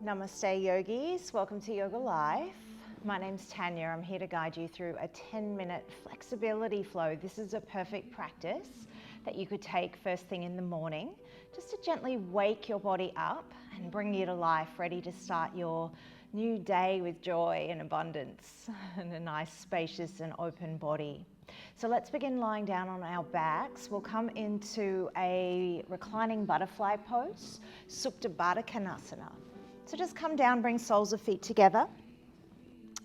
Namaste yogis, welcome to Yoga Life. My name's Tanya. I'm here to guide you through a 10-minute flexibility flow. This is a perfect practice that you could take first thing in the morning just to gently wake your body up and bring you to life, ready to start your new day with joy and abundance and a nice spacious and open body. So let's begin lying down on our backs. We'll come into a reclining butterfly pose, Supta Baddha Konasana. So just come down, bring soles of feet together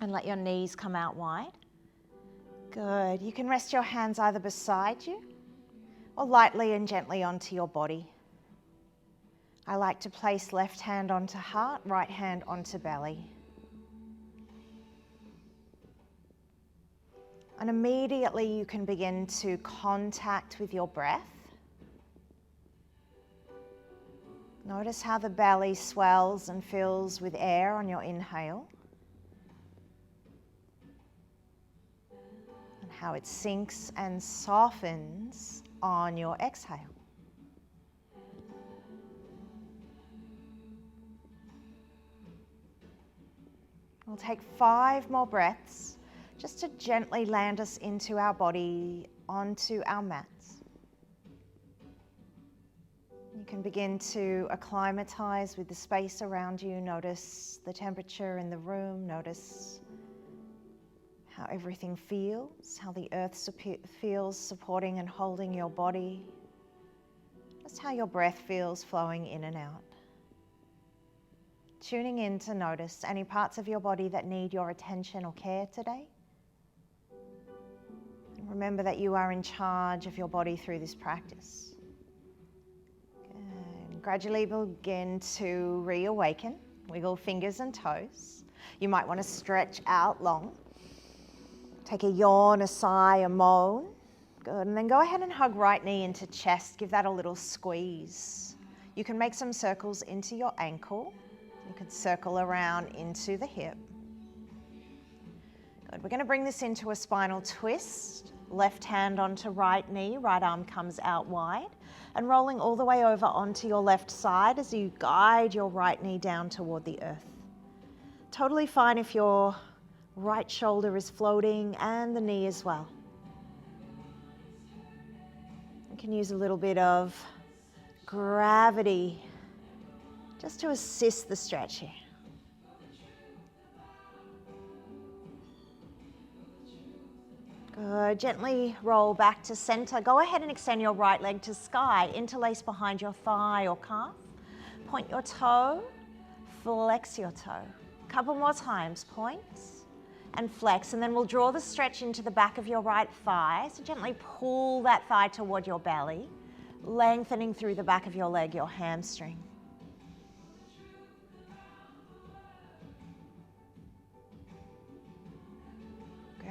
and let your knees come out wide. Good. You can rest your hands either beside you or lightly and gently onto your body. I like to place left hand onto heart, right hand onto belly. And immediately you can begin to contact with your breath. Notice how the belly swells and fills with air on your inhale, and how it sinks and softens on your exhale. We'll take 5 more breaths just to gently land us into our body, onto our mats. You can begin to acclimatize with the space around you. Notice the temperature in the room. Notice how everything feels, how the earth feels supporting and holding your body. Just how your breath feels flowing in and out. Tuning in to notice any parts of your body that need your attention or care today. And remember that you are in charge of your body through this practice. Gradually begin to reawaken. Wiggle fingers and toes. You might want to stretch out long. Take a yawn, a sigh, a moan. Good. And then go ahead and hug right knee into chest. Give that a little squeeze. You can make some circles into your ankle. You could circle around into the hip. Good. We're going to bring this into a spinal twist. Left hand onto right knee. Right arm comes out wide. And rolling all the way over onto your left side as you guide your right knee down toward the earth. Totally fine if your right shoulder is floating and the knee as well. You can use a little bit of gravity just to assist the stretch here. Good. Gently roll back to center. Go ahead and extend your right leg to sky. Interlace behind your thigh or calf. Point your toe, flex your toe. A couple more times. Point and flex. And then we'll draw the stretch into the back of your right thigh. So gently pull that thigh toward your belly, lengthening through the back of your leg, your hamstring.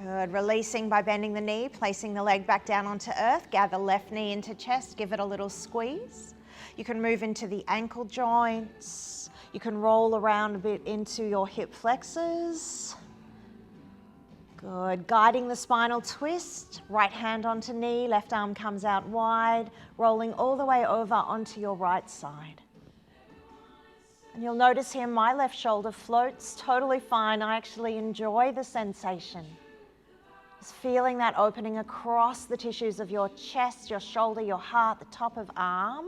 Good. Releasing by bending the knee, placing the leg back down onto earth. Gather left knee into chest. Give it a little squeeze. You can move into the ankle joints. You can roll around a bit into your hip flexors. Good. Guiding the spinal twist. Right hand onto knee. Left arm comes out wide. Rolling all the way over onto your right side. And you'll notice here my left shoulder floats totally fine. I actually enjoy the sensation. Just feeling that opening across the tissues of your chest, your shoulder, your heart, the top of arm,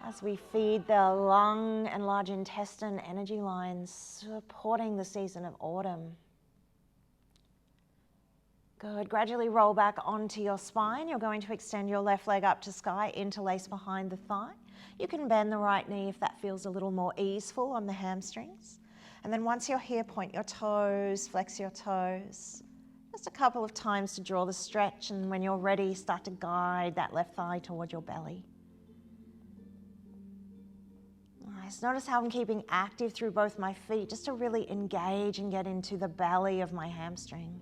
as we feed the lung and large intestine energy lines, supporting the season of autumn. Good. Gradually roll back onto your spine. You're going to extend your left leg up to sky, interlace behind the thigh. You can bend the right knee if that feels a little more easeful on the hamstrings. And then once you're here, point your toes, flex your toes. Just a couple of times to draw the stretch, and when you're ready, start to guide that left thigh toward your belly. Nice. Notice how I'm keeping active through both my feet, just to really engage and get into the belly of my hamstring.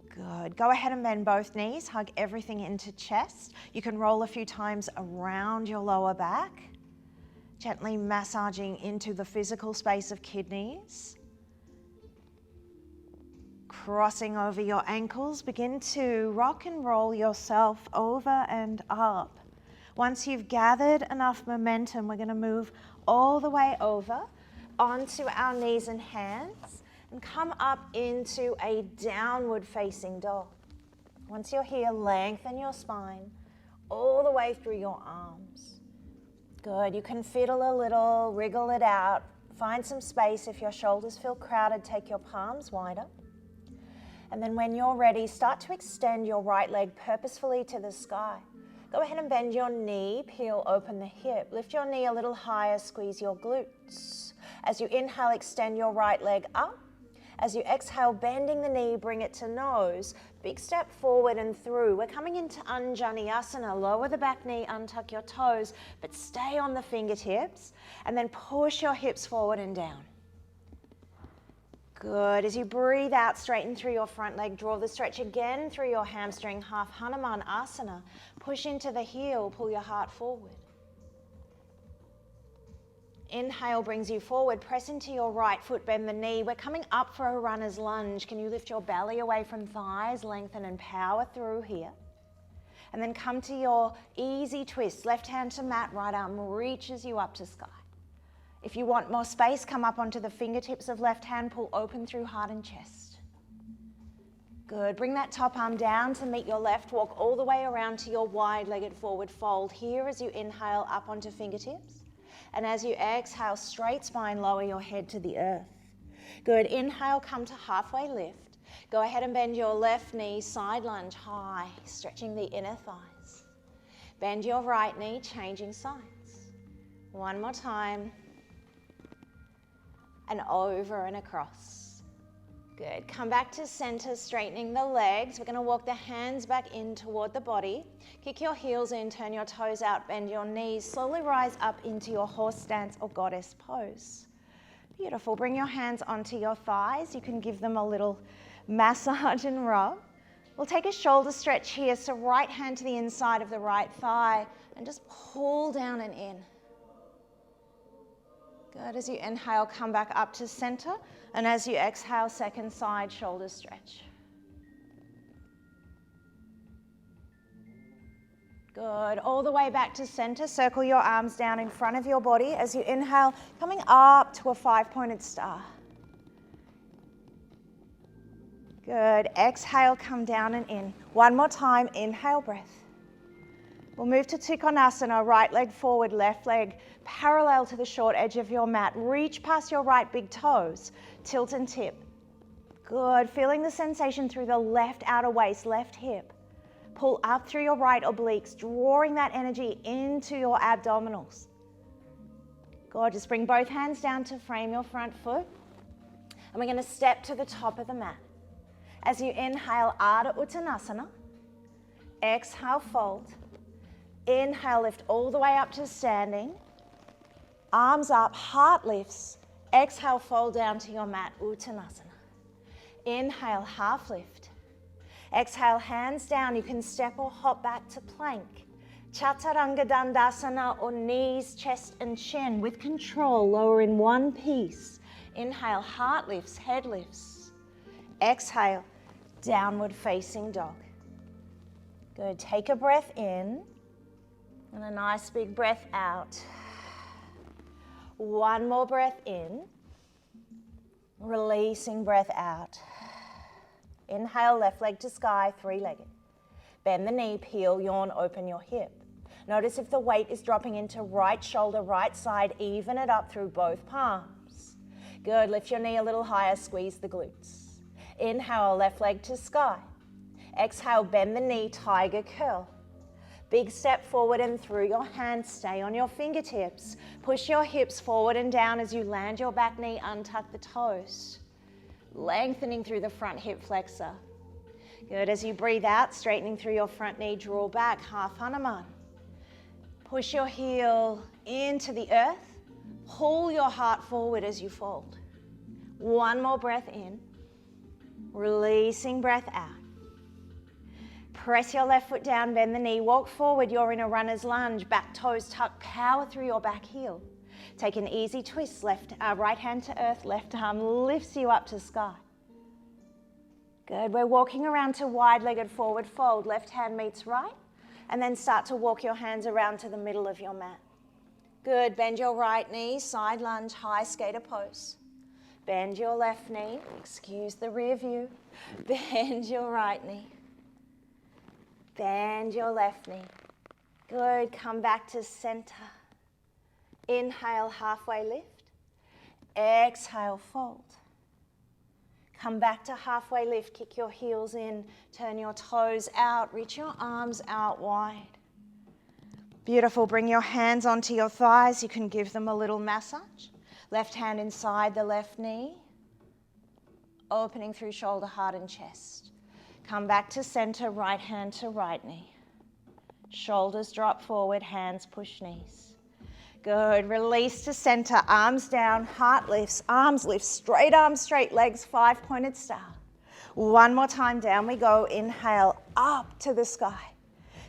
Good. Go ahead and bend both knees. Hug everything into chest. You can roll a few times around your lower back. Gently massaging into the physical space of kidneys. Crossing over your ankles, begin to rock and roll yourself over and up. Once you've gathered enough momentum, we're going to move all the way over onto our knees and hands and come up into a downward facing dog. Once you're here, lengthen your spine all the way through your arms. Good. You can fiddle a little, wriggle it out. Find some space. If your shoulders feel crowded, take your palms wider. And then when you're ready, start to extend your right leg purposefully to the sky. Go ahead and bend your knee, peel open the hip. Lift your knee a little higher, squeeze your glutes. As you inhale, extend your right leg up. As you exhale, bending the knee, bring it to nose. Big step forward and through. We're coming into Anjaneyasana. Lower the back knee, untuck your toes, but stay on the fingertips. And then push your hips forward and down. Good. As you breathe out, straighten through your front leg. Draw the stretch again through your hamstring, half Hanuman Asana. Push into the heel, pull your heart forward. Inhale brings you forward. Press into your right foot, bend the knee. We're coming up for a runner's lunge. Can you lift your belly away from thighs, lengthen and power through here? And then come to your easy twist. Left hand to mat, right arm reaches you up to sky. If you want more space, come up onto the fingertips of left hand, pull open through heart and chest. Good. Bring that top arm down to meet your left. Walk all the way around to your wide-legged forward fold. Here as you inhale, up onto fingertips. And as you exhale, straight spine, lower your head to the earth. Good. Inhale, come to halfway lift. Go ahead and bend your left knee, side lunge high, stretching the inner thighs. Bend your right knee, changing sides. One more time. And over and across. Good. Come back to center, straightening the legs. We're going to walk the hands back in toward the body. Kick your heels in, turn your toes out, bend your knees. Slowly rise up into your horse stance or goddess pose. Beautiful. Bring your hands onto your thighs. You can give them a little massage and rub. We'll take a shoulder stretch here. So right hand to the inside of the right thigh and just pull down and in. Good. As you inhale, come back up to center. And as you exhale, second side shoulder stretch. Good. All the way back to center. Circle your arms down in front of your body. As you inhale, coming up to a 5-pointed star. Good. Exhale, come down and in. One more time. Inhale, breath. We'll move to Trikonasana, right leg forward, left leg parallel to the short edge of your mat. Reach past your right big toes, tilt and tip. Good, feeling the sensation through the left outer waist, left hip. Pull up through your right obliques, drawing that energy into your abdominals. Good, just bring both hands down to frame your front foot. And we're gonna step to the top of the mat. As you inhale, Ardha Uttanasana. Exhale, fold. Inhale, lift all the way up to standing. Arms up, heart lifts. Exhale, fold down to your mat, Uttanasana. Inhale, half lift. Exhale, hands down. You can step or hop back to plank. Chaturanga Dandasana, or knees, chest and chin. With control, lower in one piece. Inhale, heart lifts, head lifts. Exhale, downward facing dog. Good, take a breath in. And a nice big breath out. One more breath in. Releasing breath out. Inhale, left leg to sky, 3-legged. Bend the knee, peel, yawn, open your hip. Notice if the weight is dropping into right shoulder, right side, even it up through both palms. Good, lift your knee a little higher, squeeze the glutes. Inhale, left leg to sky. Exhale, bend the knee, tiger curl. Big step forward and through your hands. Stay on your fingertips. Push your hips forward and down as you land your back knee, untuck the toes. Lengthening through the front hip flexor. Good, as you breathe out, straightening through your front knee, draw back, half Hanuman. Push your heel into the earth. Pull your heart forward as you fold. One more breath in. Releasing breath out. Press your left foot down, bend the knee, walk forward. You're in a runner's lunge, back toes tuck, power through your back heel. Take an easy twist, right hand to earth, left arm lifts you up to sky. Good, we're walking around to wide-legged forward fold. Left hand meets right. And then start to walk your hands around to the middle of your mat. Good, bend your right knee, side lunge, high skater pose. Bend your left knee, excuse the rear view. Bend your right knee. Bend your left knee. Good, come back to center. Inhale, halfway lift. Exhale, fold. Come back to halfway lift, kick your heels in, turn your toes out, reach your arms out wide. Beautiful, bring your hands onto your thighs, you can give them a little massage. Left hand inside the left knee, opening through shoulder, heart and chest. Come back to center, right hand to right knee. Shoulders drop forward, hands push knees. Good, release to center, arms down, heart lifts, arms lift, straight arms straight, legs 5-pointed star. One more time, down we go, inhale, up to the sky.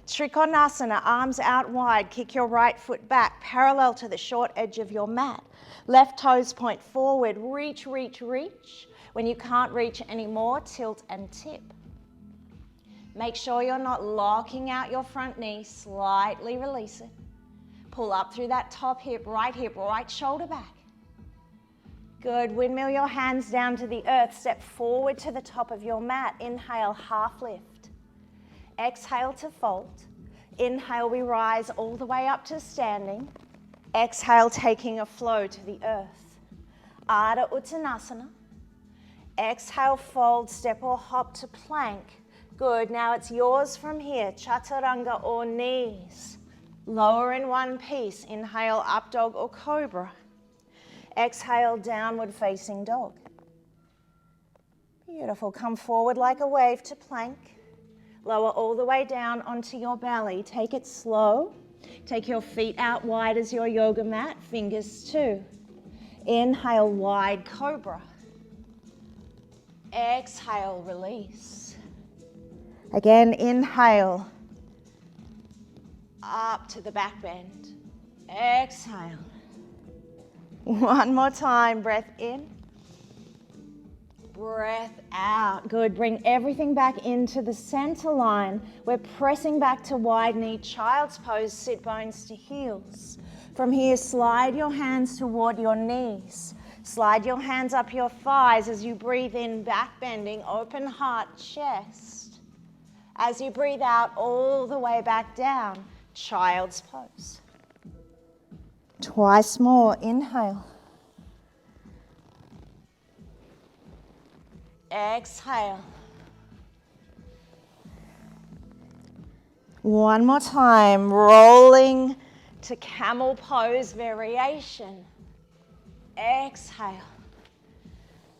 Trikonasana, arms out wide, kick your right foot back, parallel to the short edge of your mat. Left toes point forward, reach, reach, reach. When you can't reach anymore, tilt and tip. Make sure you're not locking out your front knee, slightly release it. Pull up through that top hip, right shoulder back. Good, windmill your hands down to the earth, step forward to the top of your mat. Inhale, half lift. Exhale to fold. Inhale, we rise all the way up to standing. Exhale, taking a flow to the earth. Ardha Uttanasana. Exhale, fold, step or hop to plank. Good, now it's yours from here. Chaturanga or knees. Lower in one piece. Inhale, up dog or cobra. Exhale, downward facing dog. Beautiful, come forward like a wave to plank. Lower all the way down onto your belly. Take it slow. Take your feet out wide as your yoga mat, fingers too. Inhale, wide cobra. Exhale, release. Again, inhale, up to the back bend. Exhale. One more time, breath in. Breath out. Good, bring everything back into the center line. We're pressing back to wide knee, child's pose, sit bones to heels. From here, slide your hands toward your knees. Slide your hands up your thighs as you breathe in, back bending, open heart, chest. As you breathe out, all the way back down, child's pose. Twice more, inhale. Exhale. One more time, rolling to camel pose variation. Exhale.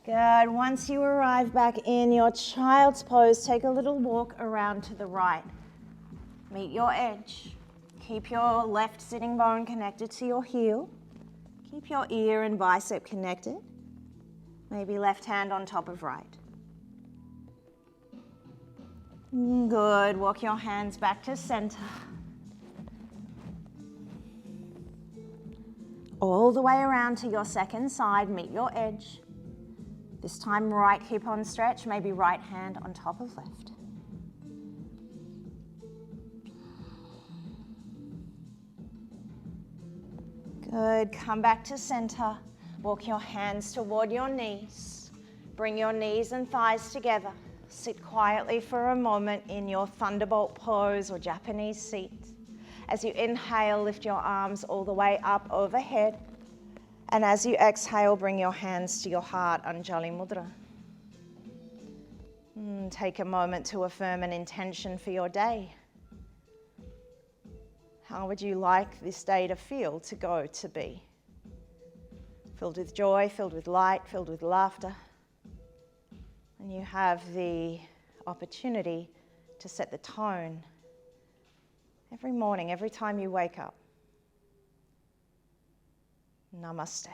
Good. Once you arrive back in your child's pose, take a little walk around to the right. Meet your edge. Keep your left sitting bone connected to your heel. Keep your ear and bicep connected. Maybe left hand on top of right. Good. Walk your hands back to center. All the way around to your second side, meet your edge. This time right hip on stretch, maybe right hand on top of left. Good, come back to center. Walk your hands toward your knees. Bring your knees and thighs together. Sit quietly for a moment in your thunderbolt pose or Japanese seat. As you inhale, lift your arms all the way up overhead. And as you exhale, bring your hands to your heart, Anjali Mudra. Take a moment to affirm an intention for your day. How would you like this day to feel, to go, to be? Filled with joy, filled with light, filled with laughter. And you have the opportunity to set the tone every morning, every time you wake up. Namaste.